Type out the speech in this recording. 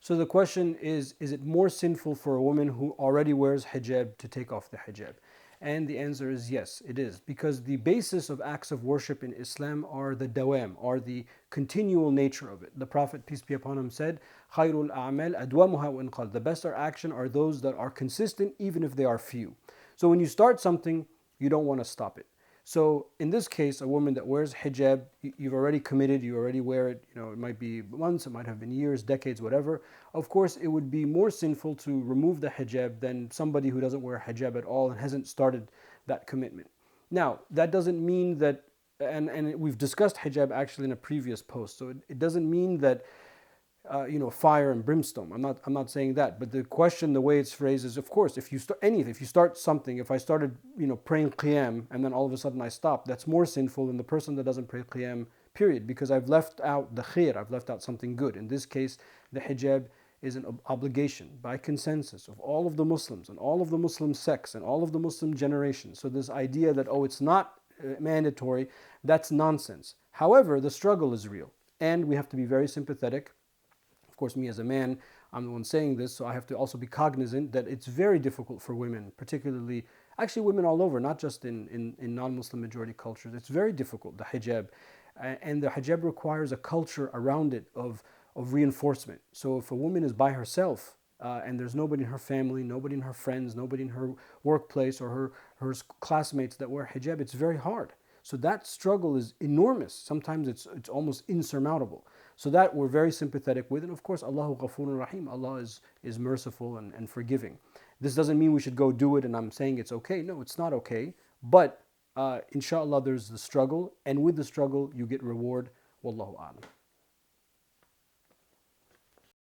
So the question is it more sinful for a woman who already wears hijab to take off the hijab? And the answer is yes, it is. Because the basis of acts of worship in Islam are the dawam, are the continual nature of it. The Prophet, peace be upon him, said, Khairul a'mal adwamuha wa in qal. The best action are those that are consistent even if they are few. So when you start something, you don't want to stop it. So in this case, a woman that wears hijab, you've already committed, you already wear it, it might be months, it might have been years, decades, whatever. Of course, it would be more sinful to remove the hijab than somebody who doesn't wear hijab at all and hasn't started that commitment. Now, that doesn't mean that, and we've discussed hijab actually in a previous post, so it doesn't mean that fire and brimstone. I'm not saying that, but the question, the way it's phrased is, of course, if you start anything, if you start something, if I started, praying qiyam and then all of a sudden I stop, that's more sinful than the person that doesn't pray qiyam, period, because I've left out the khair, I've left out something good. In this case, the hijab is an obligation by consensus of all of the Muslims and all of the Muslim sects and all of the Muslim generations. So this idea that, it's not mandatory, that's nonsense. However, the struggle is real, and we have to be very sympathetic. Of course, me as a man, I'm the one saying this, so I have to also be cognizant that it's very difficult for women, particularly, actually women all over, not just in non-Muslim majority cultures. It's very difficult, the hijab. And the hijab requires a culture around it of reinforcement. So if a woman is by herself, and there's nobody in her family, nobody in her friends, nobody in her workplace or her classmates that wear hijab, it's very hard. So that struggle is enormous. Sometimes it's almost insurmountable. So that we're very sympathetic with. And of course, Allahu Ghafurun Rahim. Allah is merciful and forgiving. This doesn't mean we should go do it and I'm saying it's okay. No, it's not okay. But inshallah, there's the struggle. And with the struggle, you get reward. Wallahu a'lam.